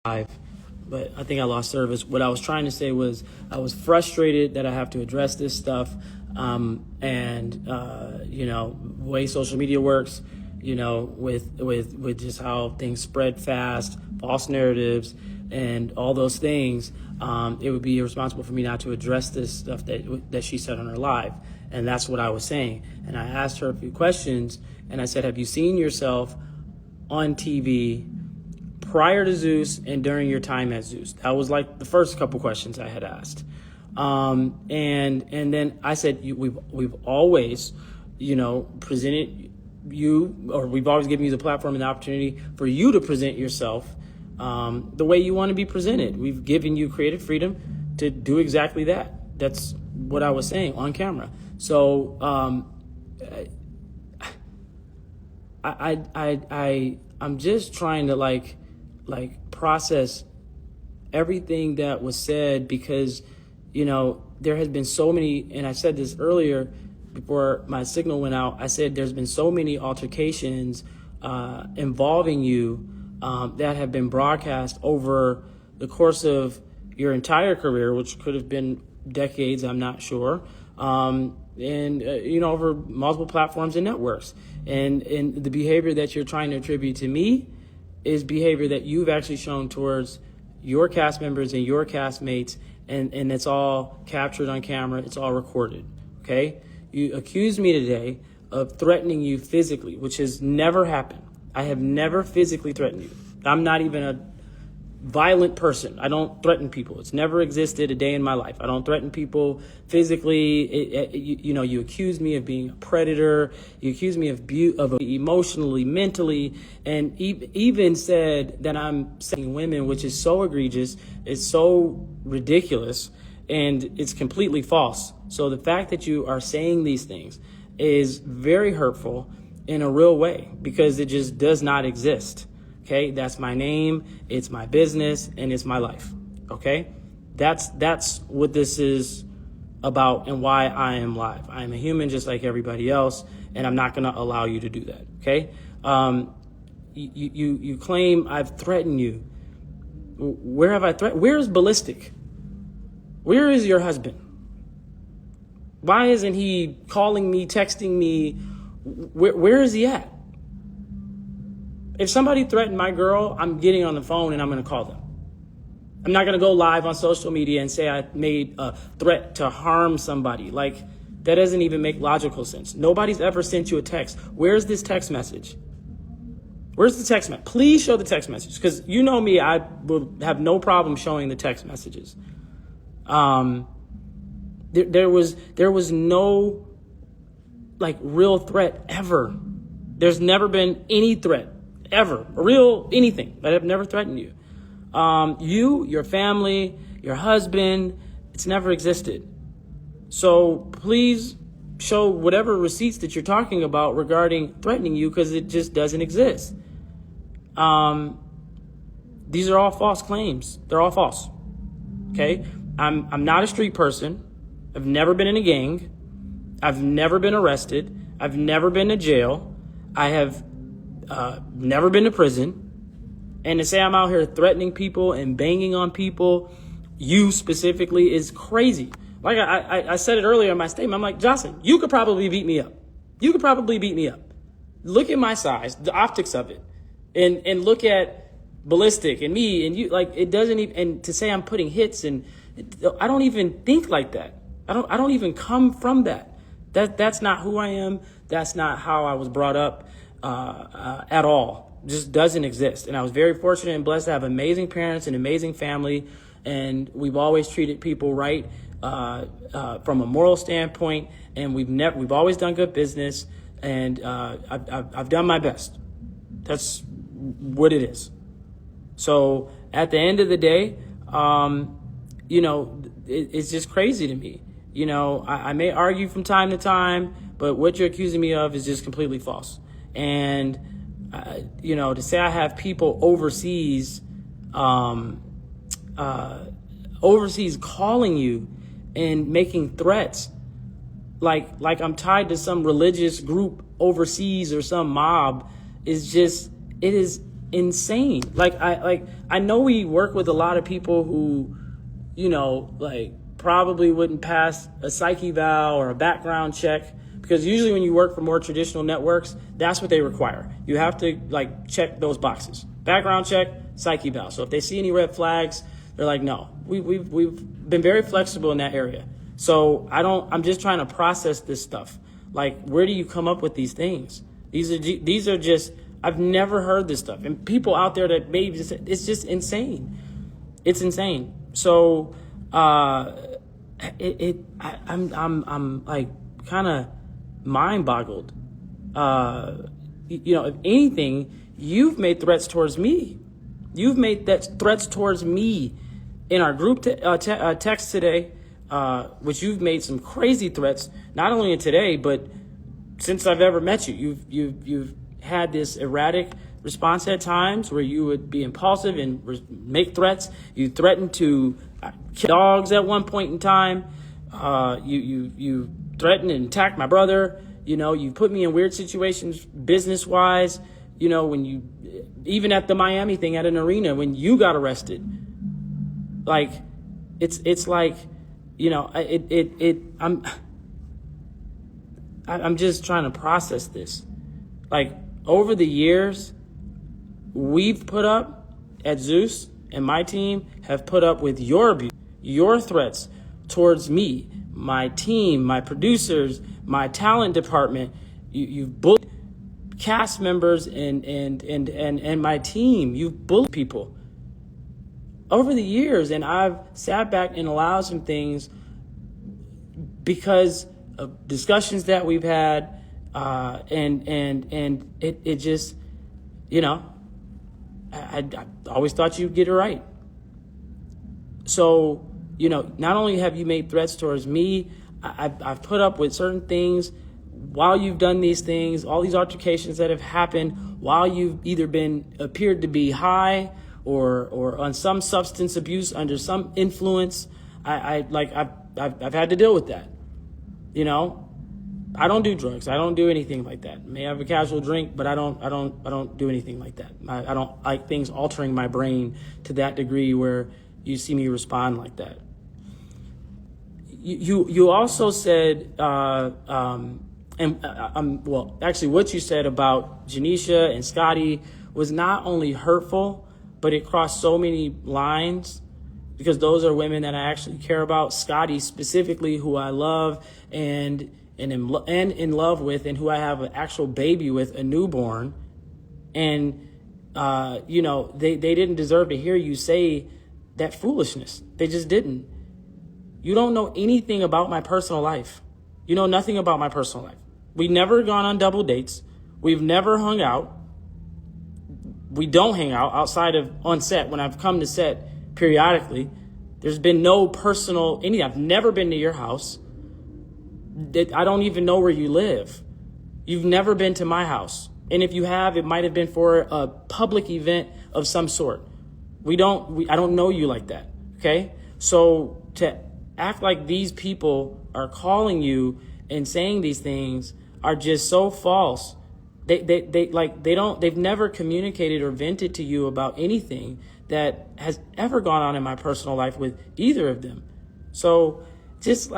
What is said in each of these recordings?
live, but I think I lost service. What I was trying to say was I was frustrated that I have to address this stuff, way social media works, with just how things spread fast, false narratives, and all those things. It would be irresponsible for me not to address this stuff that she said on her live, and that's what I was saying. And I asked her a few questions, and I said, "Have you seen yourself on TV prior to Zeus and during your time at Zeus?" That was like the first couple questions I had asked. And then I said, we've always, presented you, or we've always given you the platform and the opportunity for you to present yourself the way you want to be presented. We've given you creative freedom to do exactly that. That's what I was saying on camera. So I'm just trying to like process everything that was said, because there has been so many, and I said this earlier before my signal went out. I said there's been so many altercations involving you that have been broadcast over the course of your entire career, which could have been decades, I'm not sure, over multiple platforms and networks. And the behavior that you're trying to attribute to me is behavior that you've actually shown towards your cast members and your castmates, and it's all captured on camera. It's all recorded, okay? You accused me today of threatening you physically, which has never happened. I have never physically threatened you. I'm not even a violent person. I don't threaten people. It's never existed a day in my life. I don't threaten people physically. You accuse me of being a predator. You accuse me of emotionally, mentally, and even said that I'm saying women, which is so egregious, it's so ridiculous, and it's completely false. So the fact that you are saying these things is very hurtful in a real way, because it just does not exist. Okay, that's my name, it's my business, and it's my life. Okay, that's what this is about and why I am live. I am a human just like everybody else, and I'm not going to allow you to do that. Okay, you claim I've threatened you. Where have I threatened? Where is Ballistic? Where is your husband? Why isn't he calling me, texting me? Where is he at? If somebody threatened my girl, I'm getting on the phone and I'm going to call them. I'm not going to go live on social media and say I made a threat to harm somebody. Like, that doesn't even make logical sense. Nobody's ever sent you a text. Where's this text message? Where's the text message? Please show the text message, because you know me, I will have no problem showing the text messages. There was no real threat ever. There's never been any threat ever, real anything. I have never threatened you. Your family, your husband, it's never existed. So please show whatever receipts that you're talking about regarding threatening you, because it just doesn't exist. These are all false claims. They're all false. Okay? I'm not a street person. I've never been in a gang. I've never been arrested. I've never been to jail. I have never been to prison. And to say I'm out here threatening people and banging on people, you specifically, is crazy. Like I said it earlier in my statement, I'm like, Joseline, you could probably beat me up. You could probably beat me up. Look at my size, the optics of it, and look at Ballistic and me and you. Like, it doesn't even. And to say I'm putting hits, and I don't even think like that. I don't even come from that. That's not who I am. That's not how I was brought up at all. Just doesn't exist. And I was very fortunate and blessed to have amazing parents and amazing family. And we've always treated people right from a moral standpoint. And we've always done good business. And I've done my best. That's what it is. So at the end of the day, it's just crazy to me. I may argue from time to time, but what you're accusing me of is just completely false. And, to say I have people overseas calling you and making threats, like I'm tied to some religious group overseas or some mob, is just, it is insane. I know we work with a lot of people who, probably wouldn't pass a psych eval or a background check, because usually when you work for more traditional networks, that's what they require. You have to check those boxes: background check, psych eval. So if they see any red flags, they're like, no. We've been very flexible in that area. So I'm just trying to process this stuff. Where do you come up with these things? These are just, I've never heard this stuff. And people out there that maybe it's just insane. It's insane. So I'm kind of mind boggled. If anything, you've made threats towards me. You've made threats towards me in our group text today, which you've made some crazy threats, not only in today, but since I've ever met you. You've had this erratic response at times where you would be impulsive and make threats. You threatened to kill dogs at one point in time. You threatened and attacked my brother. You put me in weird situations business-wise. When you, even at the Miami thing at an arena, when you got arrested, I'm just trying to process this. Over the years, we've put up at Zeus, and my team have put up with your abuse, your threats towards me, my team, my producers, my talent department. You've bullied cast members and my team. You've bullied people over the years, and I've sat back and allowed some things because of discussions that we've had, and it just, I always thought you'd get it right. So, not only have you made threats towards me, I've put up with certain things while you've done these things, all these altercations that have happened while you've either appeared to be high or on some substance abuse, under some influence. I've had to deal with that. I don't do drugs. I don't do anything like that. May have a casual drink, but I don't do anything like that. I don't like things altering my brain to that degree where you see me respond like that. You also said, actually what you said about Janisha and Scotty was not only hurtful, but it crossed so many lines, because those are women that I actually care about. Scotty specifically, who I love and in love with, and who I have an actual baby with, a newborn. And, they didn't deserve to hear you say that foolishness. They just didn't. You don't know anything about my personal life. You know nothing about my personal life. We've never gone on double dates. We've never hung out. We don't hang out outside of on set. When I've come to set periodically, there's been no personal I've never been to your house. I don't even know where you live. You've never been to my house. And if you have, it might have been for a public event of some sort. I don't know you like that. Okay? So to act like these people are calling you and saying these things are just so false. They've never communicated or vented to you about anything that has ever gone on in my personal life with either of them. So just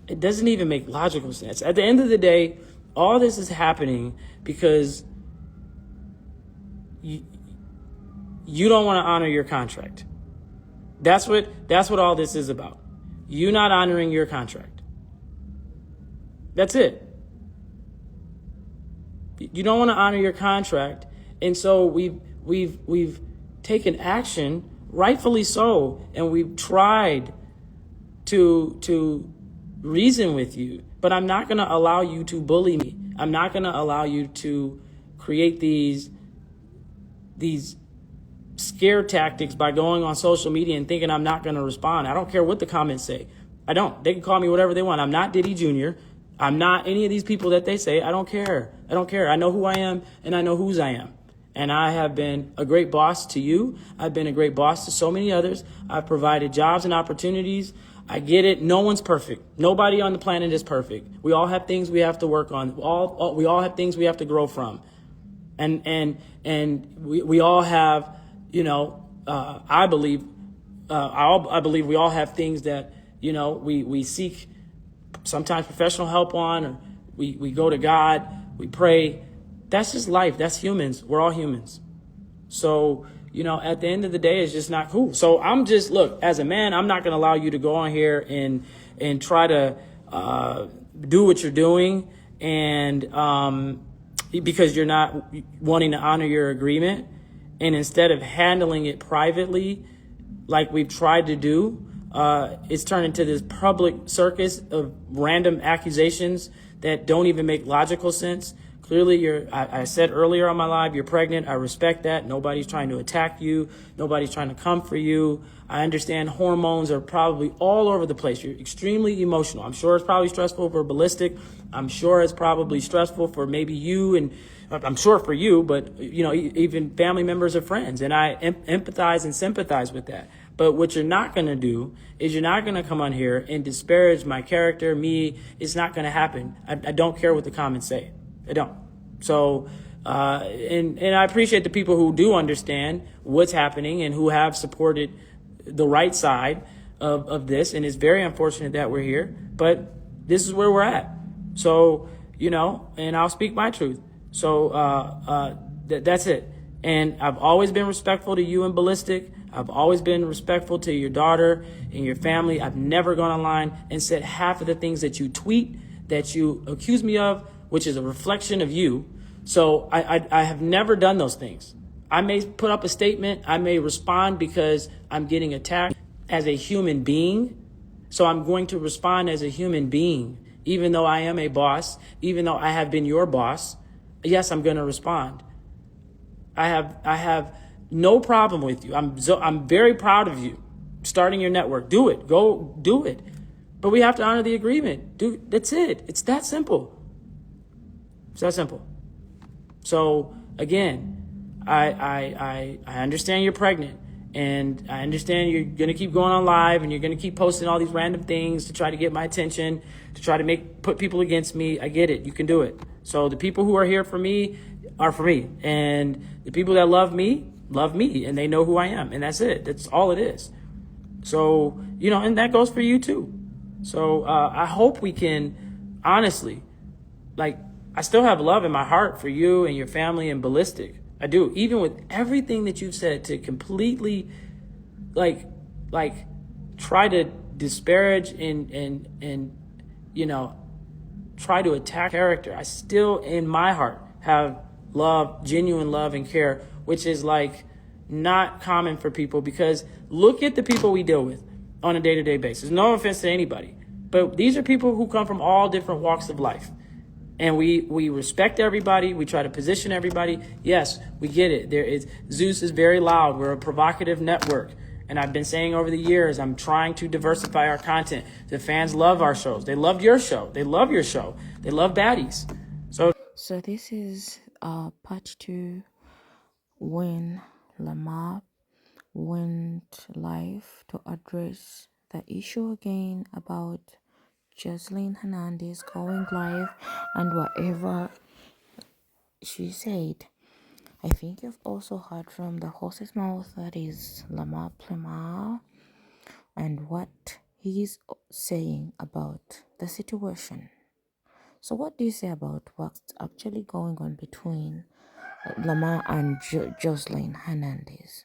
it doesn't even make logical sense. At the end of the day, all this is happening because you don't want to honor your contract. That's what all this is about. You not honoring your contract. That's it. You don't want to honor your contract, and so we've taken action, rightfully so, and we've tried to reason with you. But I'm not going to allow you to bully me. I'm not going to allow you to create these scare tactics by going on social media and thinking I'm not going to respond. I don't care what the comments say. I don't. They can call me whatever they want. I'm not Diddy Jr. I'm not any of these people that they say. I don't care. I know who I am, and I know whose I am. And I have been a great boss to you. I've been a great boss to so many others. I've provided jobs and opportunities. I get it. No one's perfect. Nobody on the planet is perfect. We all have things we have to work on. We all have things we have to grow from. And we all have, I believe, I believe we all have things that, we seek sometimes professional help on, or we go to God, we pray. That's just life. That's humans. We're all humans. So, at the end of the day, it's just not cool. So look, as a man, I'm not going to allow you to go on here and try to do what you're doing, and because you're not wanting to honor your agreement, and instead of handling it privately, like we've tried to do, it's turned into this public circus of random accusations that don't even make logical sense. Clearly, I said earlier on my live, you're pregnant. I respect that. Nobody's trying to attack you. Nobody's trying to come for you. I understand hormones are probably all over the place. You're extremely emotional. I'm sure it's probably stressful for Ballistic. I'm sure it's probably stressful for maybe you, and I'm sure for you, but, even family members or friends. And I empathize and sympathize with that. But what you're not going to do is you're not going to come on here and disparage my character, me. It's not going to happen. I don't care what the comments say. I don't. So, and I appreciate the people who do understand what's happening and who have supported the right side of this. And it's very unfortunate that we're here, but this is where we're at. So, and I'll speak my truth. So, that's it. And I've always been respectful to you and Ballistic. I've always been respectful to your daughter and your family. I've never gone online and said half of the things that you tweet, that you accuse me of, which is a reflection of you. So I have never done those things. I may put up a statement. I may respond because I'm getting attacked as a human being. So I'm going to respond as a human being, even though I am a boss, even though I have been your boss. Yes, I'm going to respond. I have no problem with you. I'm very proud of you starting your network. Do it. Go do it. But we have to honor the agreement. That's it. It's that simple. It's that simple. So again, I understand you're pregnant, and I understand you're going to keep going on live, and you're going to keep posting all these random things to try to get my attention, to try to put people against me. I get it. You can do it. So the people who are here for me are for me, and the people that love me, and they know who I am, and that's it. That's all it is. So, and that goes for you too. So I hope we can honestly, I still have love in my heart for you and your family and Ballistic. I do. Even with everything that you've said, to completely try to disparage and try to attack character, I still in my heart have love, genuine love and care, which is not common for people, because look at the people we deal with on a day-to-day basis. No offense to anybody, but these are people who come from all different walks of life. And we respect everybody. We try to position everybody. Yes, we get it. Zeus is very loud. We're a provocative network. And I've been saying over the years, I'm trying to diversify our content. The fans love our shows. They love your show. They love your show. They love baddies. So this is part 2 when Lamar went live to address the issue again about Joseline Hernandez going live and whatever she said. I think you've also heard from the horse's mouth, that is Lamar Plummer, and what he's saying about the situation. So what do you say about what's actually going on between Lamar and Joseline Hernandez?